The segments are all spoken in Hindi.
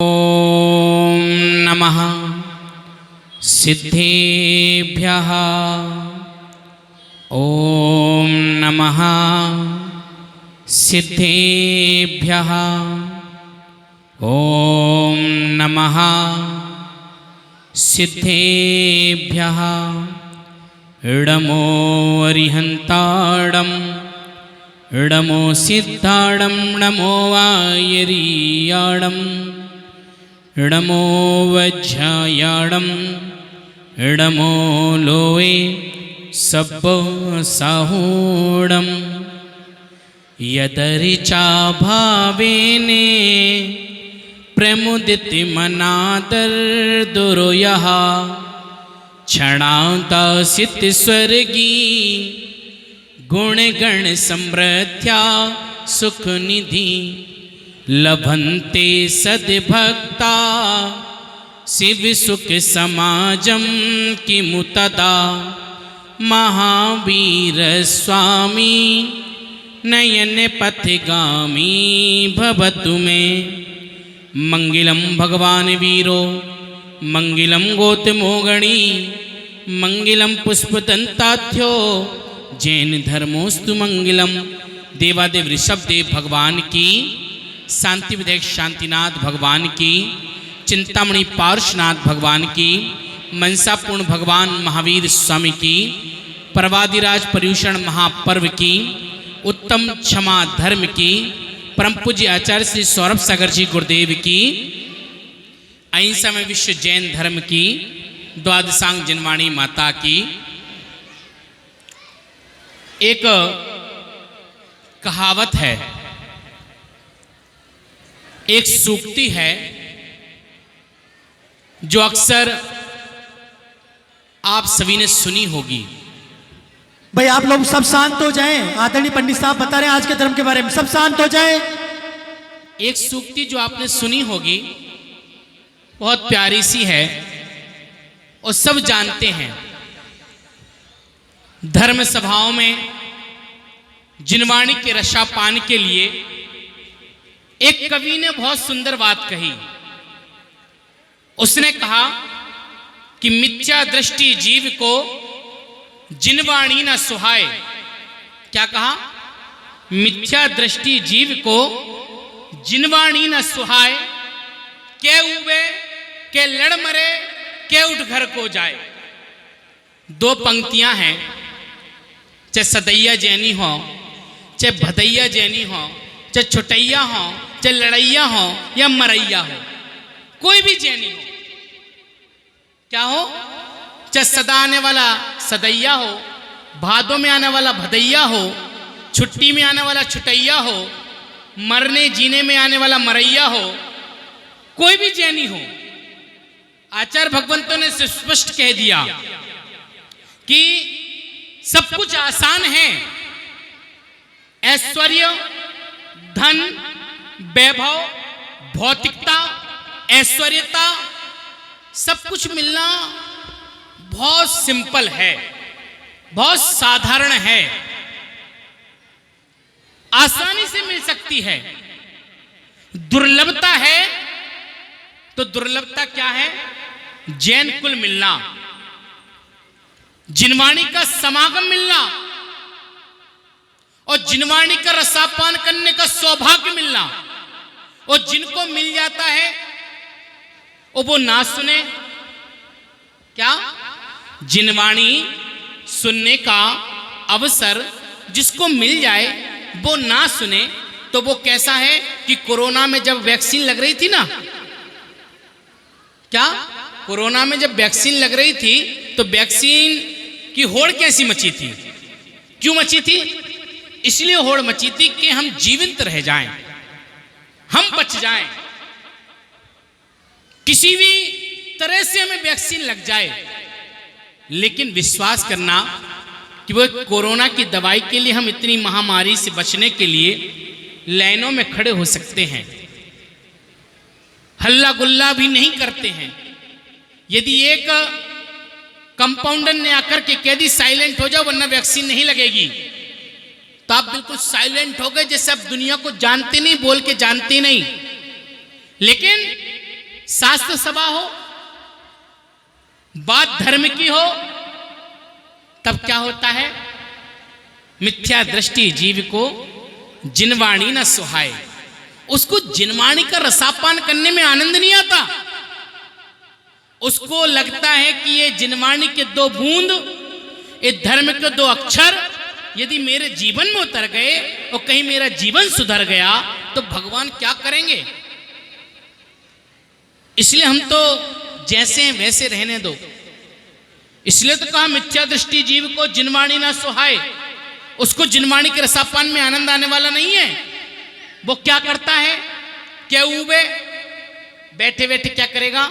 ओम नमः सिद्धेभ्यः। ओम नमः सिद्धेभ्यः। ओम नमः सिद्धेभ्यः। इडमो अरिहंताडम इडमो सिद्धाडम नमो वायरियाडम इडमो वज्रायाडम इडमो लोए सब साहूडम यदरिचा भावेने प्रमुदिति मनादर दुरोयः क्षणांता सित स्वर्गी गुण गण समृद्ध्या सुख निधि लभन्ते सद्भक्ता शिव सुख समाजम किमु तदा महावीर स्वामी नयन पथगामी भवतु मे मंगलम भगवान वीरो मंगलम गोतमोगणी मंगलम पुष्पदंताथ्यो जैन धर्मोस्तु मंगलम। देवादेव ऋषभदेव भगवान की, शांति विधायक शांतिनाथ भगवान की, चिंतामणि पार्श्वनाथ भगवान की, मनसापूर्ण भगवान महावीर स्वामी की, पर्वादिराज पर्यूषण महापर्व की, उत्तम क्षमा धर्म की, परम पूज्य आचार्य श्री सौरभ सागर जी गुरुदेव की, अहिंसा में विश्व जैन धर्म की, द्वादशांग जनवाणी माता की। एक कहावत है, एक सूक्ति है जो अक्सर आप सभी ने सुनी होगी। भाई आप लोग सब शांत हो जाएं। आदरणीय पंडित साहब बता रहे हैं आज के धर्म के बारे में, सब शांत हो जाएं। एक सूक्ति जो आपने सुनी होगी, बहुत प्यारी सी है और सब जानते हैं। धर्म सभाओं में जिनवाणी के रसापान के लिए एक कवि ने बहुत सुंदर बात कही। उसने कहा कि मिथ्या दृष्टि जीव को जिनवाणी न सुहाए। क्या कहा? मिथ्या दृष्टि जीव को जिनवाणी न सुहाए, के उबे के लड़ मरे के उठ घर को जाए। दो पंक्तियां हैं, चाहे सदैया जैनी हो, चाहे भदैया जैनी हो, चाहे छुटैया हो, चाहे लड़ैया हो या मरैया हो, कोई भी जैनी हो, क्या हो, चाहे सदा आने वाला सदैया हो, भादों में आने वाला भदैया हो, छुट्टी में आने वाला छुटैया हो, मरने जीने में आने वाला मरैया हो, कोई भी जैनी हो। आचार्य भगवंतों ने स्पष्ट कह दिया कि सब कुछ आसान है। ऐश्वर्य, धन, वैभव, भौतिकता, ऐश्वर्यता, सब कुछ मिलना बहुत सिंपल है, बहुत साधारण है, आसानी से मिल सकती है। दुर्लभता है तो दुर्लभता क्या है? जैन कुल मिलना, जिनवाणी का समागम मिलना और जिनवाणी का रसापान करने का सौभाग्य मिलना। और जिनको मिल जाता है और वो ना सुने, क्या? जिनवाणी सुनने का अवसर जिसको मिल जाए वो ना सुने, तो वो कैसा है कि कोरोना में जब वैक्सीन लग रही थी ना, क्या कोरोना में जब वैक्सीन लग रही थी तो वैक्सीन की होड़ कैसी मची थी? क्यों मची थी? इसलिए होड़ मची थी कि हम जीवित रह जाएं, हम बच जाएं, किसी भी तरह से हमें वैक्सीन लग जाए। लेकिन विश्वास करना कि वो कोरोना की दवाई के लिए हम इतनी महामारी से बचने के लिए लाइनों में खड़े हो सकते हैं, हल्ला गुल्ला भी नहीं करते हैं। यदि एक कंपाउंडर ने आकर के कह दी साइलेंट हो जाओ वरना वैक्सीन नहीं लगेगी, तो आप बिल्कुल साइलेंट हो गए, जैसे आप दुनिया को जानते नहीं, बोल के जानते नहीं। लेकिन शास्त्र सभा हो, बात धर्म की हो, तब क्या होता है? मिथ्या दृष्टि जीव को जिनवाणी न सुहाए। उसको जिनवाणी का रसापान करने में आनंद नहीं आता। उसको लगता है कि ये जिनवाणी के 2 बूंद, ये धर्म के 2 अक्षर यदि मेरे जीवन में उतर गए और कहीं मेरा जीवन सुधर गया तो भगवान क्या करेंगे। इसलिए हम तो जैसे हैं वैसे रहने दो। इसलिए तो कहा मिथ्या दृष्टि जीव को जिनवाणी ना सुहाए। उसको जिनवाणी के रसापान में आनंद आने वाला नहीं है। वो क्या करता है? क्या ऊबे? बैठे बैठे क्या करेगा?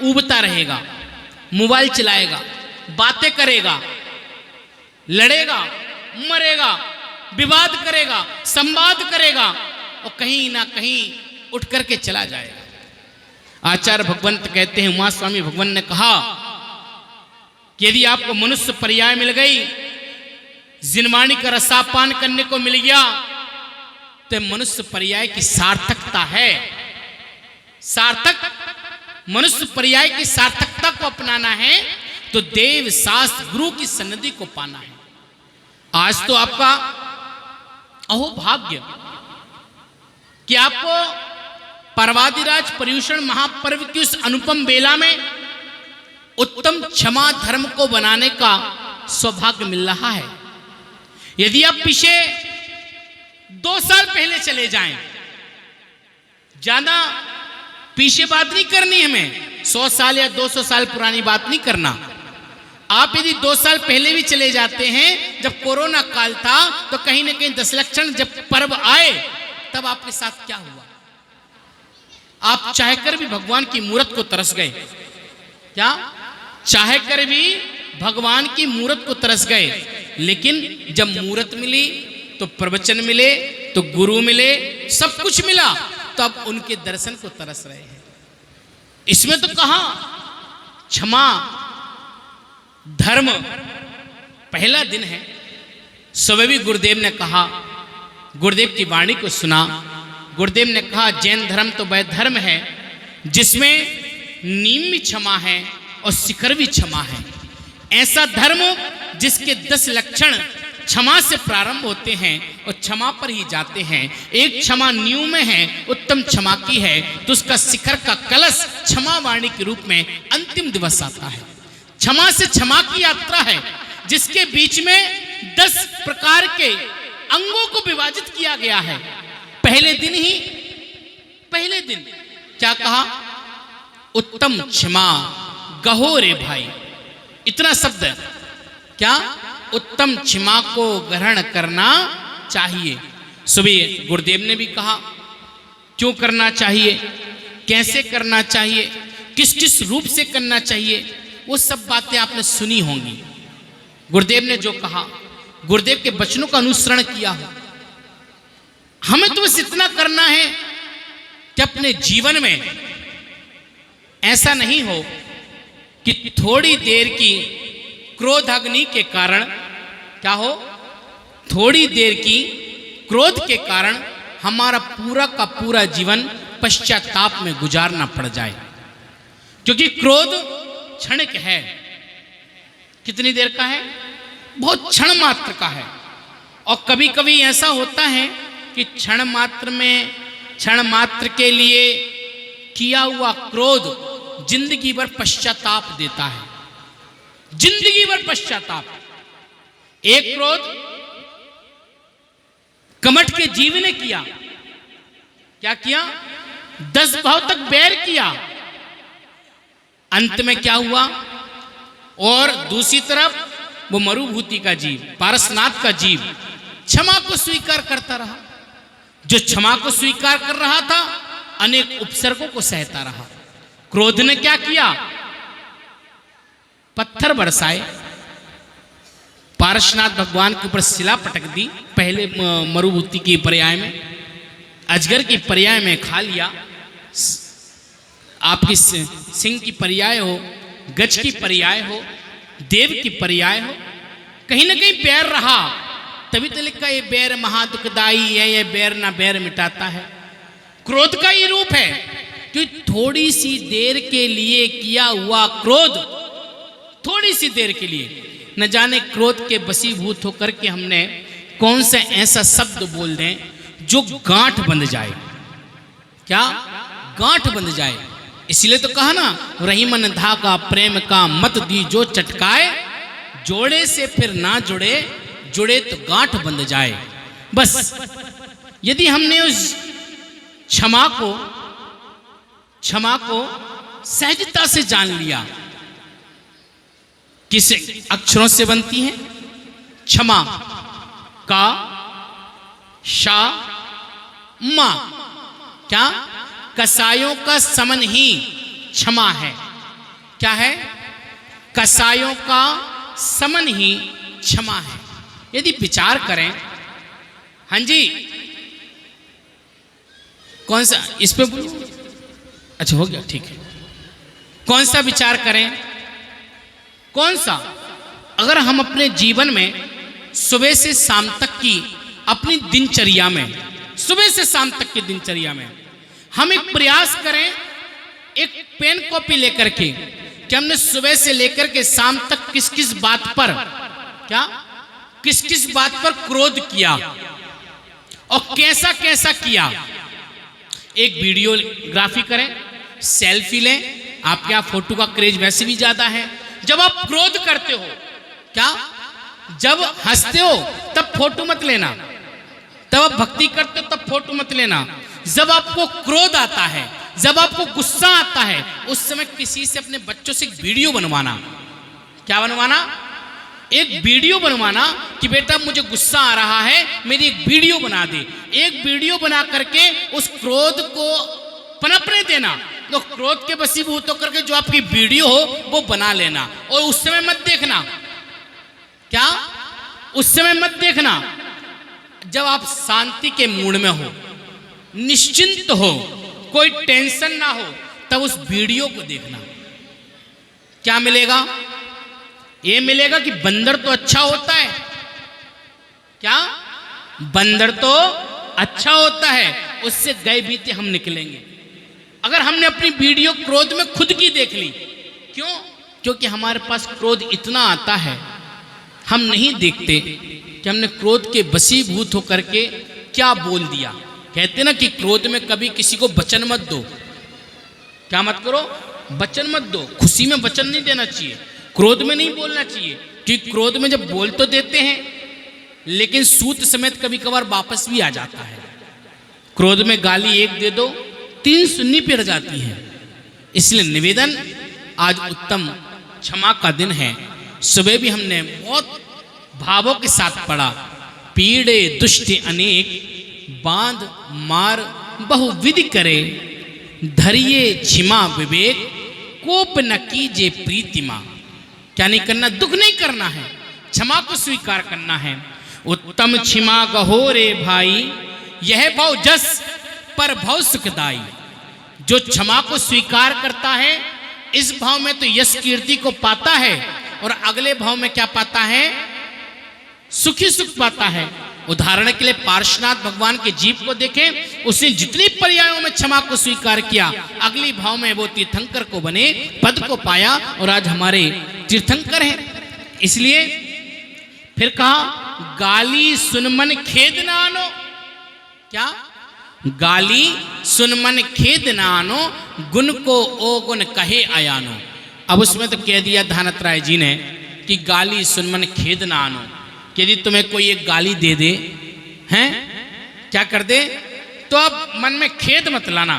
ऊबता रहेगा, मोबाइल चलाएगा, बातें करेगा, लड़ेगा, मरेगा, विवाद करेगा, संवाद करेगा और कहीं ना कहीं उठ करके चला जाएगा। आचार्य भगवंत कहते हैं, उमा स्वामी भगवान ने कहा कि यदि आपको मनुष्य पर्याय मिल गई, जिनवाणी का रसापान करने को मिल गया, तो मनुष्य पर्याय की सार्थकता है। सार्थक मनुष्य पर्याय की सार्थकता को अपनाना है तो देव शास्त्र गुरु की सन्निधि को पाना है। आज तो आपका अहोभाग्य कि आपको पर्वादिराज पर्युषण महापर्व की उस अनुपम बेला में उत्तम क्षमा धर्म को बनाने का सौभाग्य मिल रहा है। यदि आप पीछे 2 साल पहले चले जाएं, ज्यादा पीछे बात नहीं करनी हमें, 100 साल या 200 साल पुरानी बात नहीं करना। आप यदि 2 साल पहले भी चले जाते हैं, जब कोरोना काल था, तो कहीं ना कहीं दशलक्षण जब पर्व आए तब आपके साथ क्या हुआ? आप चाहकर भी भगवान की मूरत को तरस गए। क्या? चाहकर भी भगवान की मूरत को तरस गए। लेकिन जब मूरत मिली तो प्रवचन मिले, तो गुरु मिले, सब कुछ मिला, तब उनके दर्शन को तरस रहे हैं। इसमें तो कहा क्षमा धर्म पहला दिन है। स्वयं गुरुदेव ने कहा, गुरुदेव की वाणी को सुना। गुरुदेव ने कहा जैन धर्म तो वह धर्म है जिसमें नीम भी क्षमा है और शिखर भी क्षमा है। ऐसा धर्म जिसके 10 लक्षण क्षमा से प्रारंभ होते हैं और क्षमा पर ही जाते हैं। एक क्षमा न्यू में है, उत्तम क्षमा की है, तो उसका शिखर का कलश क्षमा वाणी के रूप में अंतिम दिवस आता है। क्षमा से क्षमा की यात्रा है जिसके बीच में 10 प्रकार के अंगों को विभाजित किया गया है। पहले दिन क्या कहा? उत्तम क्षमा गहो रे भाई। इतना शब्द क्या? उत्तम क्षमा को ग्रहण करना चाहिए। सुबह गुरुदेव ने भी कहा क्यों करना चाहिए, कैसे करना चाहिए, किस किस रूप से करना चाहिए, वो सब बातें आपने सुनी होंगी। गुरुदेव ने जो कहा, गुरुदेव के वचनों का अनुसरण किया हो। हमें तो बस इतना करना है कि अपने जीवन में ऐसा नहीं हो कि थोड़ी देर की क्रोध अग्नि के कारण क्या हो, थोड़ी देर की क्रोध के कारण हमारा पूरा का पूरा जीवन पश्चाताप में गुजारना पड़ जाए। क्योंकि क्रोध क्षणिक है। कितनी देर का है? बहुत क्षण मात्र का है। और कभी कभी ऐसा होता है कि क्षण मात्र के लिए किया हुआ क्रोध जिंदगी भर पश्चाताप देता है। जिंदगी भर पश्चाताप। एक क्रोध कमठ के जीव ने किया, क्या किया? 10 भाव तक बैर किया। अंत में क्या हुआ? और दूसरी तरफ वो मरुभूति का जीव, पारसनाथ का जीव क्षमा को स्वीकार करता रहा। जो क्षमा को स्वीकार कर रहा था अनेक उपसर्गों को सहता रहा। क्रोध ने क्या किया? पत्थर बरसाए, पारसनाथ भगवान के ऊपर शिला पटक दी। पहले मरुभूति की पर्याय में, अजगर की पर्याय में खा लिया, आपकी सिंह की पर्याय हो, गज की पर्याय हो, देव की पर्याय हो, कहीं ना कहीं बैर रहा। तभी तो लिखा ये बैर महादुखदाई है, ये बैर ना बैर मिटाता है। क्रोध का ही रूप है। कि थोड़ी सी देर के लिए किया हुआ क्रोध, थोड़ी सी देर के लिए, न जाने क्रोध के बसीभूत होकर के हमने कौन सा ऐसा शब्द बोल दें जो गांठ बंध जाए। क्या? गांठ बंध जाए। इसलिए तो कहा ना, रही मन धागा प्रेम का मत दी जो चटकाए, जोड़े से फिर ना जुड़े, जुड़े तो गांठ बंध जाए। बस यदि हमने उस क्षमा को सहजता से जान लिया, किस अक्षरों से बनती है? क्षमा, का, शा, मा। क्या? कसायों का समन ही क्षमा है। क्या है? कसायों का समन ही क्षमा है। यदि विचार करें, हाँ जी, कौन सा इस पे बोलूं? अच्छा हो गया, ठीक है। कौन सा विचार करें? कौन सा? अगर हम अपने जीवन में सुबह से शाम तक की अपनी दिनचर्या में, सुबह से शाम तक की दिनचर्या में हम एक प्रयास करें, एक पेन कॉपी लेकर के, कि हमने सुबह से लेकर के शाम तक किस किस बात पर, क्या किस किस बात पर क्रोध किया और कैसा कैसा किया। एक वीडियोग्राफी करें, सेल्फी लें। आपके यहाँ फोटो का क्रेज वैसे भी ज्यादा है। जब आप क्रोध करते हो, क्या जब हंसते हो तब फोटो मत लेना, तब आप भक्ति करते हो तब फोटो मत लेना। जब आपको क्रोध आता है, जब आपको गुस्सा आता है, उस समय किसी से, अपने बच्चों से एक वीडियो बनवाना। क्या बनवाना? एक वीडियो बनवाना कि बेटा मुझे गुस्सा आ रहा है, मेरी एक वीडियो बना दे। एक वीडियो बना करके उस क्रोध को पनपने देना। तो क्रोध के वशीभूत होकर के जो आपकी वीडियो हो वो बना लेना, और उस समय मत देखना। क्या? उस समय मत देखना। जब आप शांति के मूड में हो, निश्चिंत हो, कोई टेंशन ना हो, तब उस वीडियो को देखना। क्या मिलेगा? ये मिलेगा कि बंदर तो अच्छा होता है। क्या? बंदर तो अच्छा होता है, उससे गए बीते हम निकलेंगे। अगर हमने अपनी वीडियो क्रोध में खुद की देख ली, क्यों? क्योंकि हमारे पास क्रोध इतना आता है, हम नहीं देखते कि हमने क्रोध के वशीभूत होकर के क्या बोल दिया। कहते ना कि क्रोध में कभी किसी को वचन मत दो। क्या मत करो? वचन मत दो। खुशी में वचन नहीं देना चाहिए, क्रोध में नहीं बोलना चाहिए। क्योंकि क्रोध में जब बोल तो देते हैं, लेकिन सूत समेत कभी कभार वापस भी आ जाता है। क्रोध में गाली एक दे दो, 3 सुन्नी पड़ जाती है। इसलिए निवेदन, आज उत्तम क्षमा का दिन है। सुबह भी हमने बहुत भावों के साथ पढ़ा, पीड़े दुष्ट अनेक, बांध मार बहुविधि करे, धरिए क्षमा विवेक, कोप न कीजे प्रीतिमा। क्या नहीं करना? दुख नहीं करना है, क्षमा को स्वीकार करना है। उत्तम क्षमा गहो रे भाई, यह भाव जस पर भाव सुखदाई। जो क्षमा को स्वीकार करता है, इस भाव में तो यश कीर्ति को पाता है, और अगले भाव में क्या पाता है? सुखी सुख पाता है। उदाहरण के लिए पार्श्वनाथ भगवान के जीव को देखें, उसने जितनी पर्यायों में क्षमा को स्वीकार किया, अगली भाव में वो तीर्थंकर को बने, पद को पाया, और आज हमारे तीर्थंकर हैं। इसलिए फिर कहा, गाली सुन मन खेद न आनो। क्या? गाली सुन मन खेद न आनो, गुण को ओ गुण कहे अयानो। अब उसमें तो कह दिया धानत राय जी ने कि गाली सुन मन खेद न आनो। यदि तुम्हें कोई एक गाली दे दे, हैं, क्या कर दे, तो अब मन में खेद मत लाना,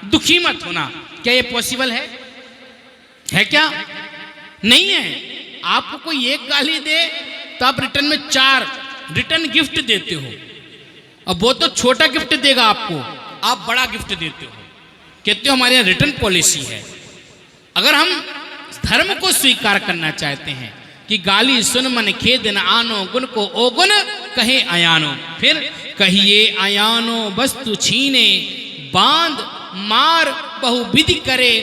दुखी मत होना। क्या ये पॉसिबल है? है क्या? नहीं है। आपको कोई एक गाली दे तो आप रिटर्न में 4 रिटर्न गिफ्ट देते हो, और वो तो छोटा गिफ्ट देगा आपको, आप बड़ा गिफ्ट देते हो। कहते हो हमारे यहाँ रिटर्न पॉलिसी है। अगर हम धर्म को स्वीकार करना चाहते हैं कि गाली सुन मन खेद न आनो, गुण को ओ गुण कहे अयानो। फिर कहिए अयानो वस्तु छीने, बांध मार बहुविधि करे,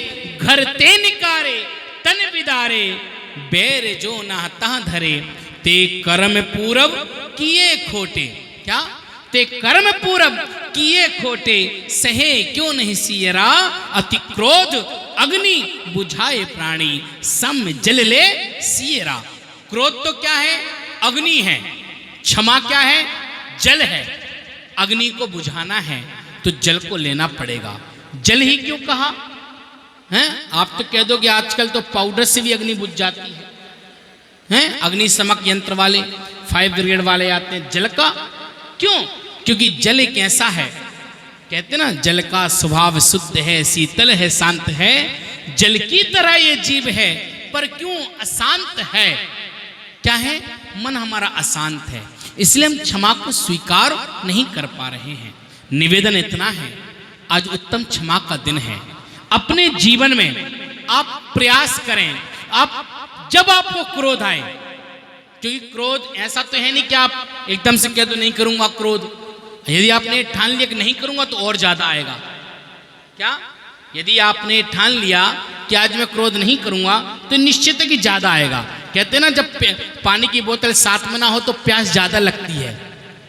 घर ते निकारे तन विदारे, बैर जो ना तह धरे, ते कर्म पूरब किए खोटे। क्या? ते कर्म पूरब किए खोटे, सहे क्यों नहीं सियरा, अति क्रोध अग्नि बुझाए प्राणी, सम जल ले सियरा। क्रोध तो क्या है, अग्नि है। क्षमा क्या है, जल है। अग्नि को बुझाना है तो जल को लेना पड़ेगा। जल ही क्यों कहा है? आप तो कह दोगे आजकल तो पाउडर से भी अग्नि बुझ जाती है, हैं? अग्निशमक यंत्र वाले, फायर ब्रिगेड वाले आते हैं। जल का क्यों? क्योंकि जल एक ऐसा है, कहते ना जल का स्वभाव शुद्ध है, शीतल है, शांत है। जल की तरह ये जीव है, पर क्यों अशांत है? क्या है? मन हमारा अशांत है, इसलिए हम क्षमा को स्वीकार नहीं कर पा रहे हैं। निवेदन इतना है, आज उत्तम क्षमा का दिन है। अपने जीवन में आप प्रयास करें, आप जब आपको क्रोध आए, क्योंकि क्रोध ऐसा तो है नहीं कि आप एकदम से कह दो नहीं करूंगा क्रोध। यदि आपने ठान लिया कि नहीं करूंगा तो और ज्यादा आएगा। क्या? यदि आपने ठान लिया कि आज मैं क्रोध नहीं करूंगा तो निश्चित है कि ज्यादा आएगा। कहते हैं ना जब पानी की बोतल साथ में ना हो तो प्यास ज्यादा लगती है,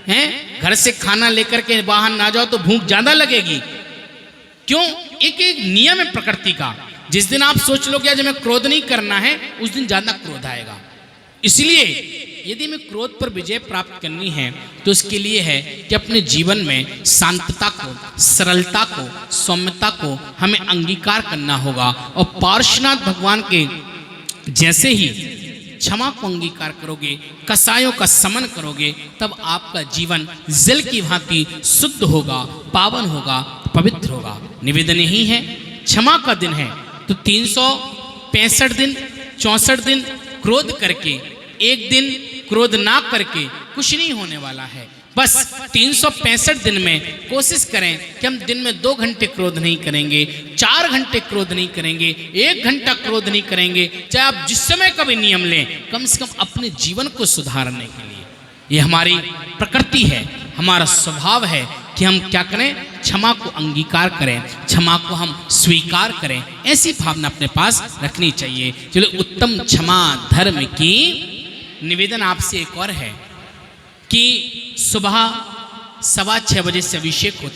हैं? घर से खाना लेकर के बाहर ना जाओ तो भूख ज्यादा लगेगी। क्यों? एक नियम है प्रकृति का। जिस दिन आप सोच लो कि आज मैं क्रोध नहीं करना है, उस दिन ज्यादा क्रोध आएगा। इसलिए यदि हमें क्रोध पर विजय प्राप्त करनी है तो उसके लिए है कि अपने जीवन में शांतता को, सरलता को, सौम्यता को हमें अंगीकार करना होगा। और पार्श्वनाथ भगवान के जैसे ही क्षमा को अंगीकार करोगे, कसायों का समन करोगे, तब आपका जीवन जल की भांति शुद्ध होगा, पावन होगा, पवित्र होगा। निवेदन यही है, क्षमा का दिन है तो 365 दिन 64 दिन क्रोध करके, एक दिन क्रोध ना करके कुछ नहीं होने वाला है। बस 365 दिन में कोशिश करें कि हम दिन में 2 घंटे क्रोध नहीं करेंगे, 4 घंटे क्रोध नहीं करेंगे, 1 घंटा क्रोध नहीं करेंगे। चाहे आप जिस समय का भी नियम लें, कम से कम अपने जीवन को सुधारने के लिए। ये हमारी प्रकृति है, हमारा स्वभाव है कि हम क्या करें, क्षमा को अंगीकार करें, क्षमा को हम स्वीकार करें। ऐसी भावना अपने पास रखनी चाहिए। चलो, उत्तम क्षमा धर्म की। निवेदन आपसे एक और है कि सुबह 6:15 बजे से अभिषेक होता है।